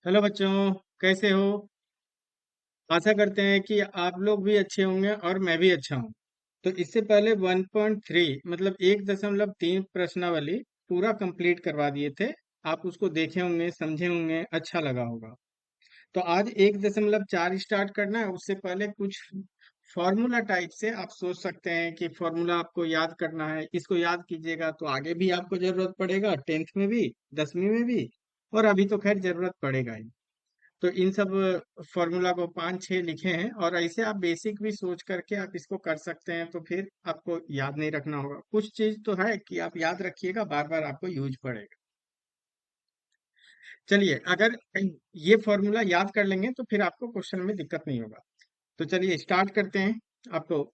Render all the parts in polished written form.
Hello बच्चों, कैसे हो? आशा करते हैं कि आप लोग भी अच्छे होंगे और मैं भी अच्छा हूँ। तो इससे पहले 1.3 मतलब 1.3 प्रश्नावली पूरा कंप्लीट करवा दिए थे। आप उसको देखे होंगे, समझे होंगे, अच्छा लगा होगा। तो आज 1.4 स्टार्ट करना है। उससे पहले कुछ फॉर्मूला टाइप से आप सोच सकते हैं कि फॉर्मूला आपको याद करना है। इसको याद कीजिएगा तो आगे भी आपको जरूरत पड़ेगा, 10th में भी, 10वीं में भी, और अभी तो खैर जरूरत पड़ेगा ही। तो इन सब फॉर्मूला को 5-6 लिखे हैं, और ऐसे आप बेसिक भी सोच करके आप इसको कर सकते हैं। तो फिर आपको याद नहीं रखना होगा। कुछ चीज तो है कि आप याद रखिएगा, बार बार आपको यूज पड़ेगा। चलिए, अगर ये फॉर्मूला याद कर लेंगे तो फिर आपको क्वेश्चन में दिक्कत नहीं होगा। तो चलिए स्टार्ट करते हैं। आपको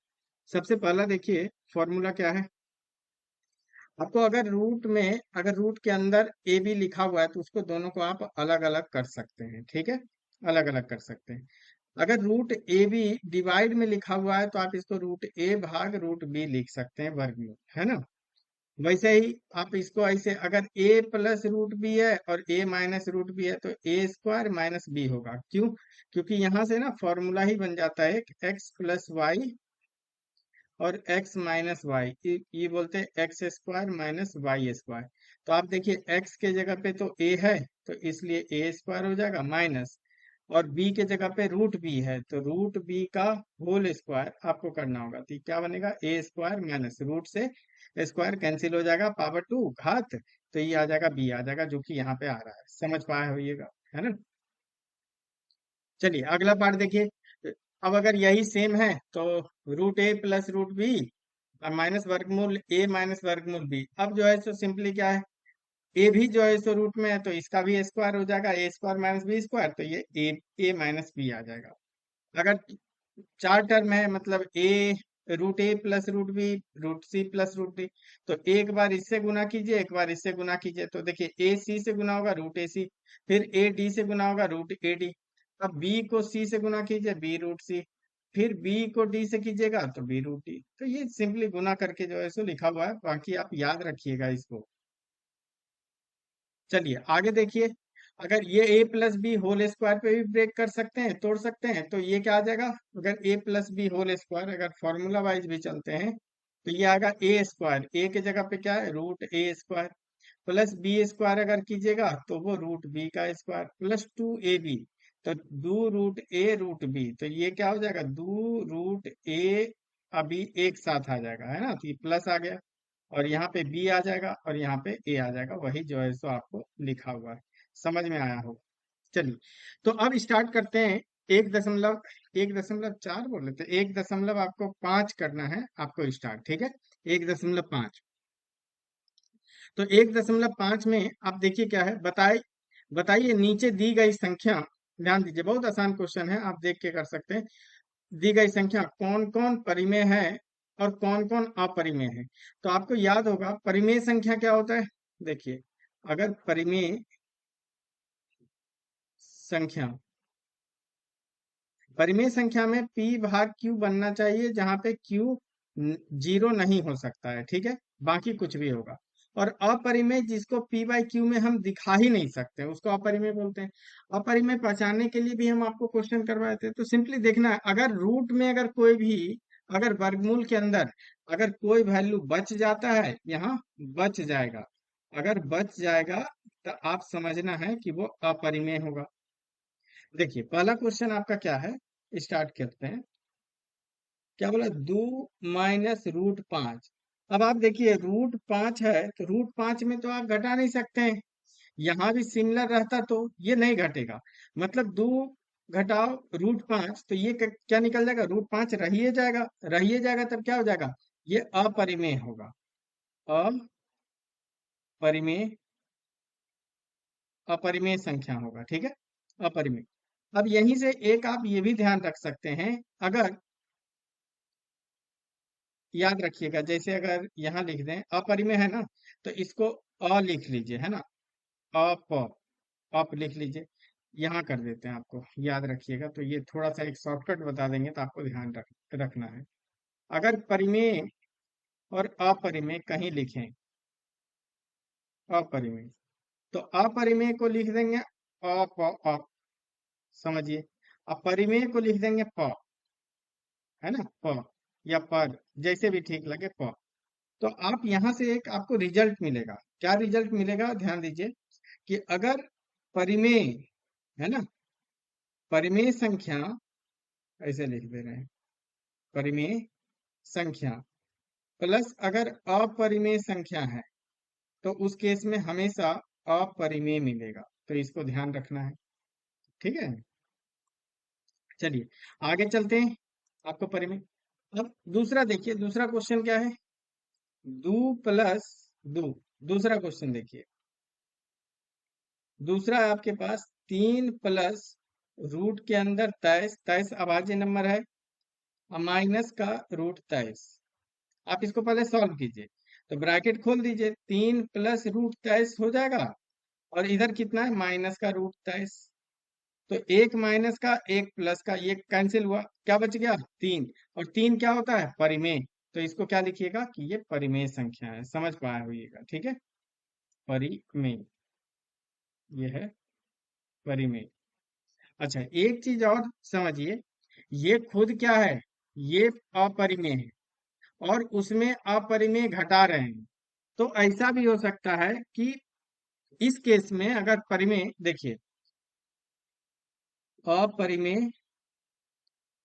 सबसे पहला देखिए, फॉर्मूला क्या है। आपको अगर रूट के अंदर ए बी लिखा हुआ है तो उसको दोनों को आप अलग अलग कर सकते हैं, ठीक है। अलग अलग कर सकते हैं। अगर रूट ए बी डिवाइड में लिखा हुआ है तो आप इसको रूट ए भाग रूट बी लिख सकते हैं, वर्गमूल, है ना। वैसे ही आप इसको ऐसे, अगर ए प्लस रूट बी है और ए माइनस रूट बी है तो ए स्क्वायर माइनस बी होगा। क्यों? क्योंकि यहां से ना फॉर्मूला ही बन जाता है एक्स प्लस वाई और x माइनस वाई, ये बोलते हैं X square minus Y square. तो आप देखिए x के जगह पे तो a है, तो इसलिए ए स्क्वायर हो जाएगा, माइनस, और b के जगह पे रूट b है तो रूट b का होल स्क्वायर आपको करना होगा। तो ये क्या बनेगा, ए स्क्वायर माइनस रूट से स्क्वायर कैंसिल हो जाएगा, पावर 2 घात, तो ये आ जाएगा, b आ जाएगा, जो कि यहाँ पे आ रहा है। समझ पाए होइएगा, है ना। चलिए अगला पार्ट देखिए। अब अगर यही सेम है तो root A plus root B और माइनस वर्गमूल ए माइनस वर्गमूल बी। अब जो है सो सिंपली क्या है, ए भी जो है सो रूट में है तो इसका भी स्क्वायर हो जाएगा, ए स्क्वायर माइनस बी स्क्वायर, तो ये ए माइनस बी आ जाएगा। अगर चार टर्म है, मतलब A, root A plus root B, root C plus root D, तो एक बार इससे गुना कीजिए, एक बार इससे गुना कीजिए, तो देखिए ए सी से गुना होगा रूट ए सी, फिर ए डी से गुना होगा रूट ए डी। अब बी को सी से गुना कीजिए, बी रूट सी, फिर बी को डी से कीजिएगा तो बी रूट डी। तो ये सिंपली गुना करके जो है सो लिखा हुआ है, बाकी आप याद रखिएगा इसको। चलिए आगे देखिए। अगर ये a plus B whole square पे भी ब्रेक कर सकते हैं, तोड़ सकते हैं, तो ये क्या आ जाएगा, अगर a plus B whole square, अगर फॉर्मूला वाइज भी चलते हैं तो ये आएगा ए स्क्वायर, ए के जगह पे क्या है, रूट ए स्क्वायर, प्लस बी स्क्वायर अगर कीजिएगा तो वो रूट बी का स्क्वायर, प्लस 2ab, तो दो रूट ए रूट बी, तो ये क्या हो जाएगा, दो रूट ए, अभी एक साथ आ जाएगा, है ना, तो ये प्लस आ गया, और यहाँ पे बी आ जाएगा और यहाँ पे ए आ जाएगा, वही जो है सो आपको लिखा हुआ है। समझ में आया होगा। चलिए, तो अब स्टार्ट करते हैं। 1.4 बोल लेते हैं, 1.5 करना है आपको स्टार्ट, ठीक है। 1.5, तो 1.5 में आप देखिए क्या है, बताइए नीचे दी गई संख्या, ध्यान दीजिए, बहुत आसान क्वेश्चन है, आप देख के कर सकते हैं। दी गई संख्या कौन कौन परिमेय है और कौन कौन अपरिमेय है। तो आपको याद होगा परिमेय संख्या क्या होता है। देखिए, अगर परिमेय संख्या, परिमेय संख्या में p भाग q बनना चाहिए, जहां पे q जीरो नहीं हो सकता है, ठीक है, बाकी कुछ भी होगा। और अपरिमेय जिसको p बाई क्यू में हम दिखा ही नहीं सकते, उसको अपरिमेय बोलते हैं। अपरिमेय पहचानने के लिए भी हम आपको क्वेश्चन करवाए थे। तो सिंपली देखना है, अगर रूट में अगर कोई भी, अगर वर्गमूल के अंदर अगर कोई वैल्यू बच जाता है, यहाँ बच जाएगा, अगर बच जाएगा तो आप समझना है कि वो अपरिमेय होगा। देखिए पहला क्वेश्चन आपका क्या है, स्टार्ट करते हैं। क्या बोला, 2 - √5। अब आप देखिए रूट 5 है तो रूट 5 में तो आप घटा नहीं सकते हैं। यहाँ भी सिमिलर रहता तो ये नहीं घटेगा, मतलब 2 घटाओ √5, तो ये क्या निकल जाएगा, √5 रहिए जाएगा, रहिए जाएगा, तब क्या हो जाएगा, ये अपरिमेय होगा। अपरिमेय, अपरिमेय संख्या होगा, ठीक है, अपरिमेय। अब यहीं से एक आप ये भी ध्यान रख सकते हैं, अगर, याद रखिएगा, जैसे अगर यहाँ लिख दें अपरिमेय है ना, तो इसको अ लिख लीजिए, है ना, अप, अप लिख लीजिए। यहाँ कर देते हैं, आपको याद रखिएगा, तो ये थोड़ा सा एक शॉर्टकट बता देंगे तो आपको ध्यान रखना है। अगर परिमेय और अपरिमेय कहीं लिखें, अपरिमेय, तो अपरिमेय को लिख देंगे अ समझिए। अब परिमेय को लिख देंगे प, है ना, प या पर, जैसे भी ठीक लगे प। तो आप यहां से एक आपको रिजल्ट मिलेगा। क्या रिजल्ट मिलेगा, ध्यान दीजिए कि अगर परिमेय, है ना, परिमेय संख्या, ऐसे लिख दे रहे हैं, परिमेय संख्या प्लस अगर अपरिमेय संख्या है तो उस केस में हमेशा अपरिमेय मिलेगा। तो इसको ध्यान रखना है, ठीक है। चलिए आगे चलते हैं। आपको परिमेय, अब दूसरा देखिए, दूसरा क्वेश्चन क्या है, दो प्लस दो। दूसरा क्वेश्चन देखिए, दूसरा है आपके पास 3 प्लस रूट के अंदर 23, 23 अभाज्य नंबर है, माइनस का रूट 23। आप इसको पहले सॉल्व कीजिए। तो ब्रैकेट खोल दीजिए, 3 प्लस रूट 23 हो जाएगा, और इधर कितना है, माइनस का रूट 23। तो एक माइनस का एक प्लस का, ये कैंसिल हुआ, क्या बच गया, 3। और 3 क्या होता है, परिमेय। तो इसको क्या लिखिएगा कि ये परिमेय संख्या है। समझ पाया होइएगा, ठीक है, परिमेय, ये है परिमेय। अच्छा एक चीज और समझिए, ये खुद क्या है, ये अपरिमेय है, और उसमें अपरिमेय घटा रहे हैं। तो ऐसा भी हो सकता है कि इस केस में अगर परिमेय देखिए, अपरिमेय,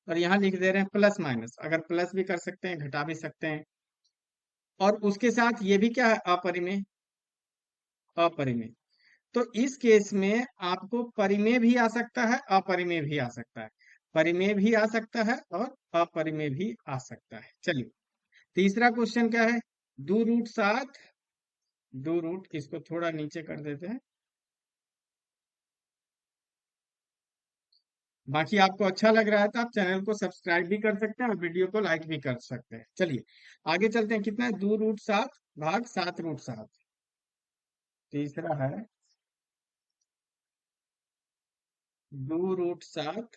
और यहाँ लिख दे रहे हैं प्लस माइनस, अगर प्लस भी कर सकते हैं, घटा भी सकते हैं। और उसके साथ ये भी क्या है, अपरिमेय, अपरिमेय। तो इस केस में आपको परिमेय भी आ सकता है, अपरिमेय भी आ सकता है, परिमेय भी आ सकता है और अपरिमेय भी आ सकता है। चलिए तीसरा क्वेश्चन क्या है, 2√7, 2 रूट, इसको थोड़ा नीचे कर देते हैं। बाकी आपको अच्छा लग रहा है तो आप चैनल को सब्सक्राइब भी कर सकते हैं और वीडियो को लाइक भी कर सकते हैं। चलिए आगे चलते हैं, कितना है, 2√7 भाग 7√7। तीसरा है 2√7,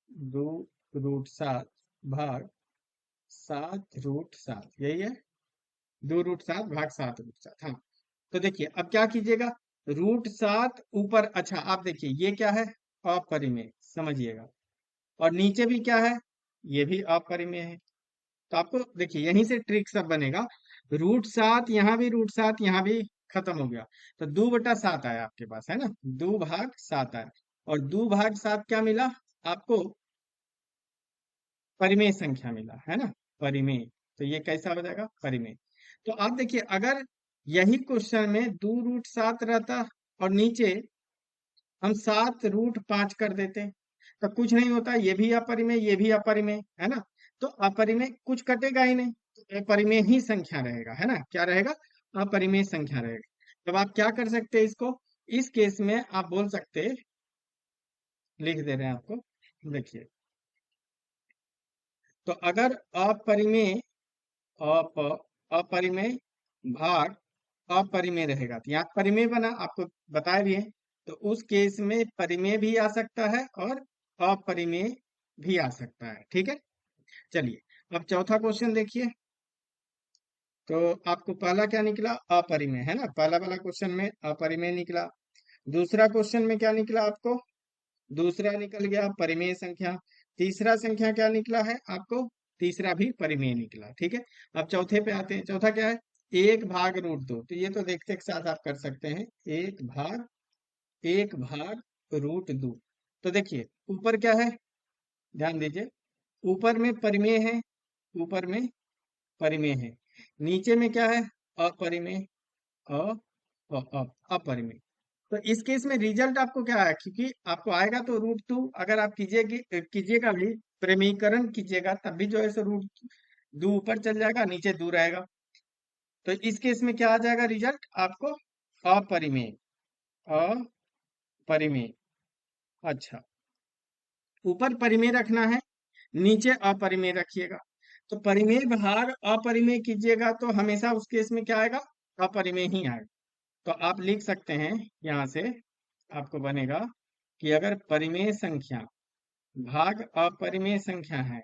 2√7 भाग 7√7, यही है, 2√7 भाग 7√7। हाँ, तो देखिए अब क्या कीजिएगा, रूट 7 ऊपर, अच्छा आप देखिए ये क्या है, अपरिमेय, समझिएगा। और नीचे भी क्या है, ये भी अपरिमेय है। तो आपको देखिए यहीं से ट्रिक सब बनेगा, रूट 7 यहाँ भी, रूट 7 यहाँ भी खत्म हो गया। तो 2/7 आया आपके पास, है ना, 2/7 आया। और 2/7 क्या मिला आपको, परिमेय संख्या मिला, है ना, परिमेय। तो ये कैसा हो जाएगा, परिमेय। तो आप देखिए अगर यही क्वेश्चन में 2√7 रहता और नीचे हम 7√5 कर देते, तो कुछ नहीं होता, ये भी अपरिमेय, ये भी अपरिमेय, है ना। तो अपरिमेय कुछ कटेगा ही नहीं, तो अपरिमेय ही संख्या रहेगा, है ना, क्या रहेगा, अपरिमेय संख्या रहेगा। तब आप क्या कर सकते हैं इसको, इस केस में आप बोल सकते हैं, लिख दे रहे हैं आपको, देखिए। तो अगर अपरिमेय, अप अपरिमेय भाग अपरिमेय रहेगा, तो यहाँ परिमेय बना, आपको बताया भी है। तो उस केस में परिमेय भी आ सकता है और अपरिमेय भी आ सकता है, ठीक है। चलिए अब चौथा क्वेश्चन देखिए। तो आपको पहला क्या निकला, अपरिमेय, है ना, पहला वाला क्वेश्चन में अपरिमेय निकला। दूसरा क्वेश्चन में क्या निकला आपको, दूसरा निकल गया परिमेय संख्या। तीसरा संख्या क्या निकला है आपको, तीसरा भी परिमेय निकला, ठीक है। अब चौथे पे आते हैं, चौथा क्या है, 1/√2। तो ये तो देखते के साथ आप कर सकते हैं, 1/√2। तो देखिए ऊपर क्या है, ध्यान दीजिए, ऊपर में परिमेय है, ऊपर में परिमेय है, नीचे में क्या है, अपरिमेय, अ अपरिमेय। तो इस केस में रिजल्ट आपको क्या है, क्योंकि आपको आएगा तो √2, अगर आप कीजिएगा भी, परिमीकरण कीजिएगा तब भी जो है सो √2 ऊपर चल जाएगा, नीचे 2 रहेगा। तो इस केस में क्या आ जाएगा रिजल्ट आपको, अपरिमेय, अपरिमेय। अच्छा, ऊपर परिमेय रखना है, नीचे अपरिमेय रखिएगा। तो परिमेय भाग अपरिमेय कीजिएगा तो हमेशा उस केस में क्या आएगा, अपरिमेय ही आएगा। तो आप लिख सकते हैं यहाँ से, आपको बनेगा कि अगर परिमेय संख्या भाग अपरिमेय संख्या है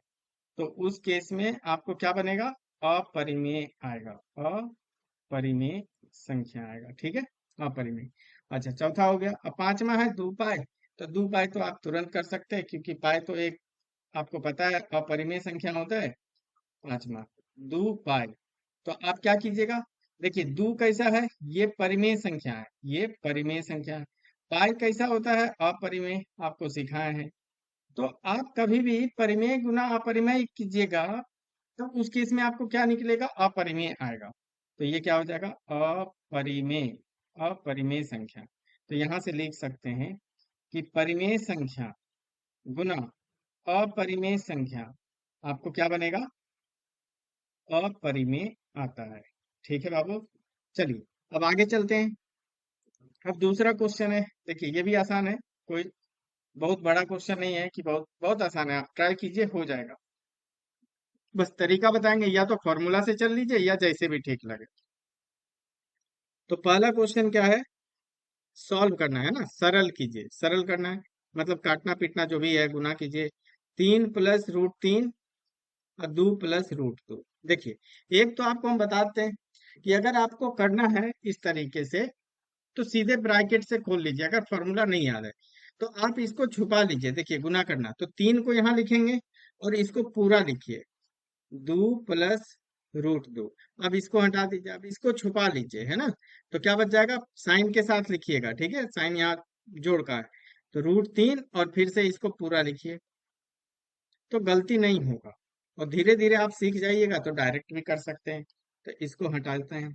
तो उस केस में आपको क्या बनेगा, अपरिमेय आएगा, अपरिमेय संख्या आएगा, ठीक है, अपरिमेय। अच्छा, चौथा हो गया। अब पांचवा है 2 पाई। तो 2 पाई तो आप तुरंत कर सकते हैं, क्योंकि पाई तो एक आपको पता है अपरिमेय संख्या होता है। पांचवा 2 पाई। तो आप क्या कीजिएगा, देखिए दो कैसा है, ये परिमेय संख्या है, ये परिमेय संख्या है। पाई कैसा होता है, अपरिमेय, आपको सिखाए हैं। तो आप कभी भी परिमेय गुना अपरिमेय कीजिएगा, तो उस केस में आपको क्या निकलेगा, अपरिमेय आएगा। तो ये क्या हो जाएगा, अपरिमेय, अपरिमेय संख्या। तो यहां से लिख सकते हैं कि परिमेय संख्या गुना अपरिमेय संख्या आपको क्या बनेगा, अपरिमेय आता है। ठीक है बाबू। चलिए अब आगे चलते हैं। अब दूसरा क्वेश्चन है, देखिए ये भी आसान है, कोई बहुत बड़ा क्वेश्चन नहीं है कि बहुत बहुत आसान है, आप ट्राई कीजिए, हो जाएगा। बस तरीका बताएंगे, या तो फॉर्मूला से चल लीजिए या जैसे भी ठीक लगे। तो पहला क्वेश्चन क्या है, सॉल्व करना है ना, सरल कीजिए, सरल करना है, मतलब काटना पीटना जो भी है, गुना कीजिए। 3 + √3 और 2 + √2। देखिए एक तो आपको हम बताते हैं कि अगर आपको करना है इस तरीके से, तो सीधे ब्रैकेट से खोल लीजिए, अगर फॉर्मूला नहीं याद है तो आप इसको छुपा लीजिए। देखिए गुना करना, तो 3 को यहाँ लिखेंगे और इसको पूरा लिखिए, 2 + √2। अब इसको हटा दीजिए, अब इसको छुपा लीजिए, है ना। तो क्या बच जाएगा, साइन के साथ लिखिएगा, ठीक है, साइन यहाँ जोड़ का है। तो √3 और फिर से इसको पूरा लिखिए, तो गलती नहीं होगा। और धीरे धीरे आप सीख जाइएगा तो डायरेक्ट भी कर सकते हैं। तो इसको हटा देते हैं।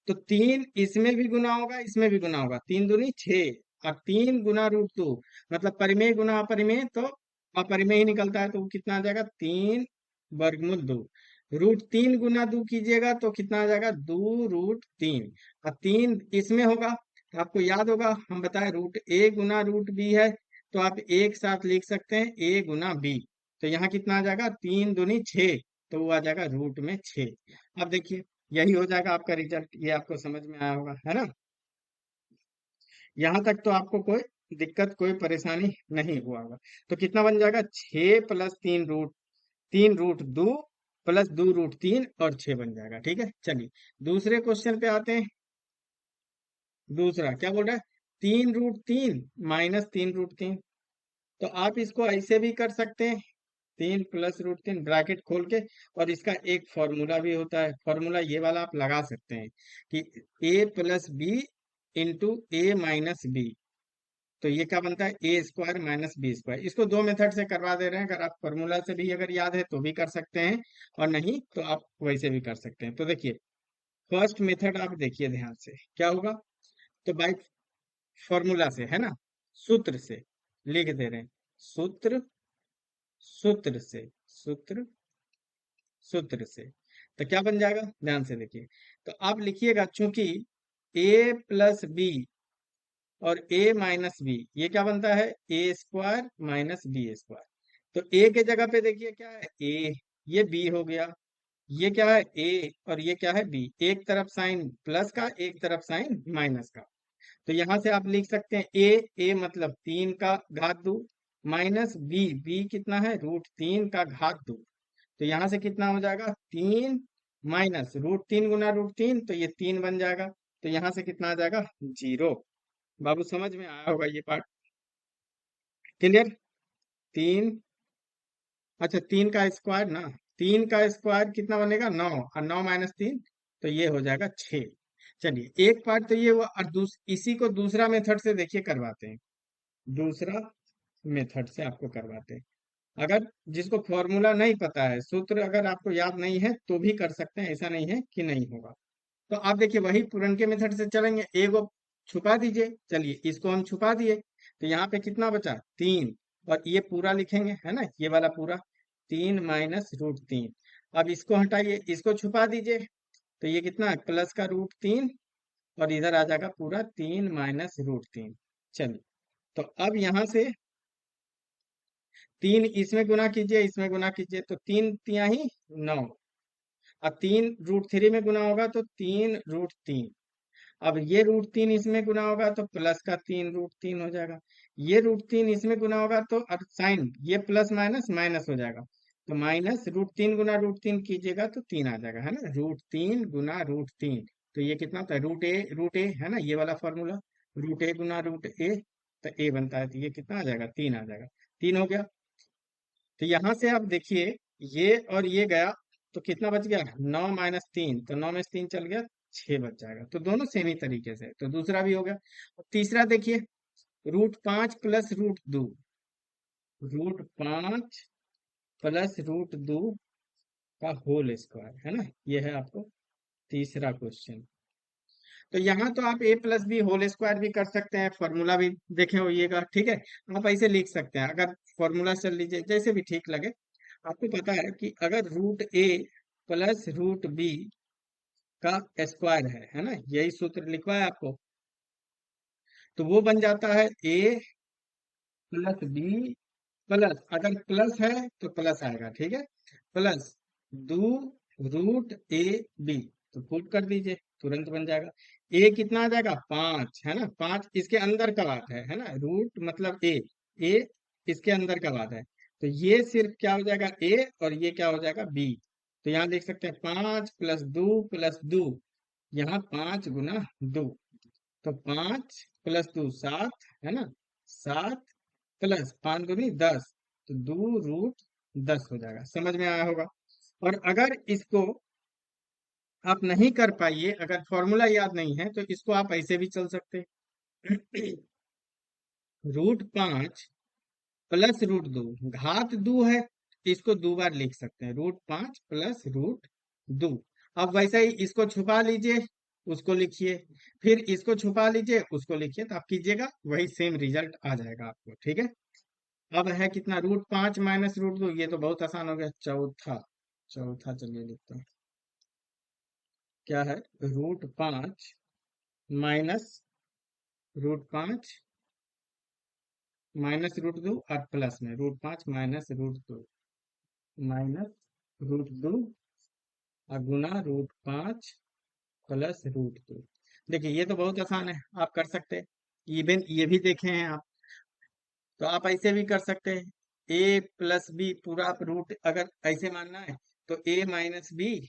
तो 3 इसमें भी गुना होगा, इसमें भी गुना होगा, 3 दूनी 6। और 3 × √2 मतलब परिमेय गुना अपरिमेय, तो अपरिमेय ही निकलता है, तो वो कितना आ जाएगा, 3 √ 2। √3 × 2 कीजिएगा तो कितना आ जाएगा, 2 √3। और 3 इसमें होगा, तो आपको याद होगा हम बताए √a × √b है, तो आप एक साथ लिख सकते हैं a × b। तो यहाँ कितना आ जाएगा, 3 दूनी 6, तो वो आ जाएगा √6। अब देखिए यही हो जाएगा आपका रिजल्ट, ये आपको समझ में आया होगा, है ना। यहां तक तो आपको कोई दिक्कत, कोई परेशानी नहीं हुआ होगा। तो कितना बन जाएगा, 6 + 3 √2 +2 √3 और 6 बन जाएगा। ठीक है, चलिए दूसरे क्वेश्चन पे आते हैं। दूसरा क्या बोल रहा है, 3 √3 - 3 √3। तो आप इसको ऐसे भी कर सकते हैं, 3 + √3 ब्रैकेट खोल के, और इसका एक फॉर्मूला भी होता है, फॉर्मूला ये वाला आप लगा सकते हैं कि a + b × a - b। तो ये क्या बनता है, a² - b²। इसको दो मेथड से करवा दे रहे हैं, अगर आप फॉर्मूला से भी अगर याद है तो भी कर सकते हैं, और नहीं तो आप वैसे भी कर सकते हैं। तो देखिए फर्स्ट मेथड आप देखिए ध्यान से क्या होगा। तो बाई फॉर्मूला से, है ना, सूत्र से लिख दे रहे हैं, सूत्र, सूत्र से, सूत्र, सूत्र से। तो क्या बन जाएगा, ध्यान से देखिए। तो आप लिखिएगा, चूंकि a + b और a - b, ये क्या बनता है, a² - b²। तो a के जगह पे देखिए क्या है, a, ये b हो गया, ये क्या है a, और ये क्या है b। एक तरफ साइन प्लस का, एक तरफ साइन माइनस का। तो यहां से आप लिख सकते हैं a मतलब 3 का घात 2, माइनस b कितना है, √3 का घात 2। तो यहां से कितना हो जाएगा, 3 माइनस √3 × √3, तो ये 3 बन जाएगा। तो यहां से कितना आ जाएगा, 0। बाबू समझ में आया होगा ये पार्ट, क्लियर। 3, अच्छा 3 का स्क्वायर ना, 3 का स्क्वायर कितना बनेगा, 9, और 9 - 3, तो ये हो जाएगा 6। चलिए एक पार्ट तो ये हुआ, और इसी को दूसरा मेथड से देखिए करवाते हैं, दूसरा मेथड से आपको करवाते हैं। अगर जिसको फॉर्मूला नहीं पता है, सूत्र अगर आपको याद नहीं है तो भी कर सकते हैं, ऐसा नहीं है कि नहीं होगा। तो आप देखिए वही पुरनके मेथड से चलेंगे, एगो छुपा दीजिए, चलिए इसको हम छुपा दिए। तो यहाँ पे कितना बचा, 3, और ये पूरा लिखेंगे, है ना, ये वाला पूरा, 3 - √3। अब इसको हटाइए, इसको छुपा दीजिए, तो ये कितना है, प्लस का √3, और इधर आ जाएगा पूरा 3 - √3। चलिए तो अब यहाँ से 3 इसमें गुना कीजिए, इसमें गुना कीजिए, तो 3 × 3 = 9। अब 3 √3 में गुना होगा तो 3 √3। अब ये √3 इसमें गुना होगा तो प्लस का 3 √3 हो जाएगा। ये √3 इसमें गुना होगा तो अब साइन ये प्लस माइनस माइनस हो जाएगा, तो माइनस √3 × √3 कीजिएगा तो 3 आ जाएगा, है ना, √3 × √3। तो ये कितना होता है, √a है ना, ये वाला फॉर्मूला, रूट ए गुना रूट ए, तो ए बनता है, तो ये कितना आ जाएगा, 3 आ जाएगा। 3 हो गया। तो यहां से आप देखिए, ये और ये गया, तो कितना बच गया, 9 - 3, तो 9 में से 3 चल गया, 6 बच जाएगा। तो दोनों सेम ही तरीके से, तो दूसरा भी हो गया। और तीसरा देखिए, √5 प्लस √2, √5 प्लस √2 का होल स्क्वायर, है ना, ये है आपको तीसरा क्वेश्चन। तो यहाँ तो आप a + b होल स्क्वायर भी कर सकते हैं, फॉर्मूला भी देखे होइएगा, ठीक है। आप ऐसे लिख सकते हैं, अगर फॉर्मूला चल लीजिए, जैसे भी ठीक लगे। आपको पता है कि अगर √a प्लस √b का स्क्वायर है ना, यही सूत्र लिखवा है आपको, तो वो बन जाता है a प्लस b प्लस, अगर प्लस है तो प्लस आएगा, ठीक है, प्लस 2 √a b, तो पुट कर दीजिए, तुरंत बन जाएगा। ए कितना आ जाएगा, 5, है ना, 5 इसके अंदर का बात है ना, रूट मतलब ए इसके अंदर का बात है। तो ये सिर्फ क्या हो जाएगा, ए, और ये क्या हो जाएगा, बी। तो यहाँ देख सकते हैं 5 + 2 + 2, यहाँ 5 × 2, तो 5 + 2 7, है ना, 7 प्लस 5 × 2 = 10, तो 2√10 हो जाएगा। समझ में आया होगा। और अगर इसको आप नहीं कर पाइए, अगर फॉर्मूला याद नहीं है, तो इसको आप ऐसे भी चल सकते हैं। √5 प्लस √2, घात 2 है, इसको 2 बार लिख सकते हैं, √5 प्लस √2। अब वैसे ही इसको छुपा लीजिए, उसको लिखिए, फिर इसको छुपा लीजिए, उसको लिखिए, तो आप कीजिएगा वही सेम रिजल्ट आ जाएगा आपको, ठीक है। अब है कितना, √5 माइनस √2, ये तो बहुत आसान हो गया, चौथा। चौथा चलिए लिखते हैं, क्या है, √5 माइनस √5 -√2, और प्लस में √5 -√2 और गुना √5 प्लस √2। देखिए ये तो बहुत आसान है, आप कर सकते हैं। इवन ये भी देखे हैं आप, तो आप ऐसे भी कर सकते हैं। a + b पूरा आप रूट अगर ऐसे मानना है, तो a - b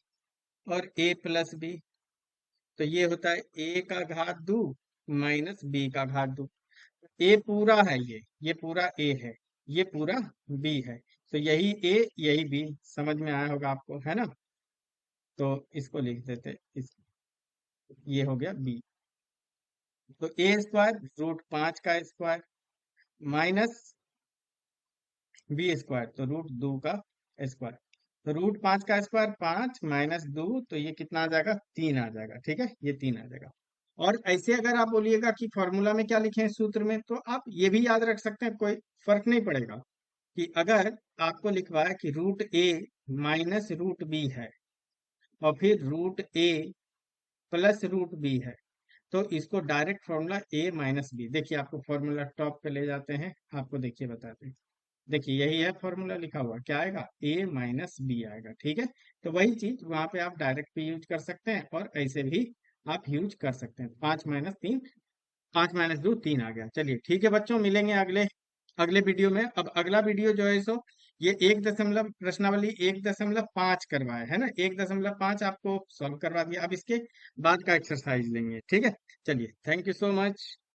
और a + b, तो ये होता है a² माइनस b²। ए पूरा है, ये पूरा ए है, ये पूरा बी है, तो यही ए यही बी। समझ में आया होगा आपको, है ना। तो इसको लिख देते, इस ये हो गया बी। तो a² √5 का स्क्वायर माइनस b², तो √2 का स्क्वायर, तो √5 का स्क्वायर 5 -2, तो ये कितना आ जाएगा, 3 आ जाएगा, ठीक है, ये 3 आ जाएगा। और ऐसे अगर आप बोलिएगा कि फॉर्मूला में क्या लिखे हैं सूत्र में, तो आप ये भी याद रख सकते हैं, कोई फर्क नहीं पड़ेगा। कि अगर आपको लिखवाया कि √a माइनस √b है, और फिर √a प्लस √b है, तो इसको डायरेक्ट फॉर्मूला a - b, देखिए आपको फॉर्मूला टॉप पे ले जाते हैं, आपको देखिए बताते हैं। देखिए यही है फॉर्मूला लिखा हुआ, क्या आएगा, a - b आएगा, ठीक है। तो वही चीज वहां पे आप डायरेक्ट भी यूज कर सकते हैं, और ऐसे भी आप यूज कर सकते हैं। 5 - 3, 5 - 2 3 आ गया। चलिए ठीक है बच्चों, मिलेंगे अगले अगले वीडियो में। अब अगला वीडियो जो है सो, ये 1 दशमलव प्रश्नावली 1.5 करवाए, है ना, 1.5 आपको सॉल्व करवा दिया। अब इसके बाद का एक्सरसाइज लेंगे, ठीक है। चलिए, थैंक यू सो मच।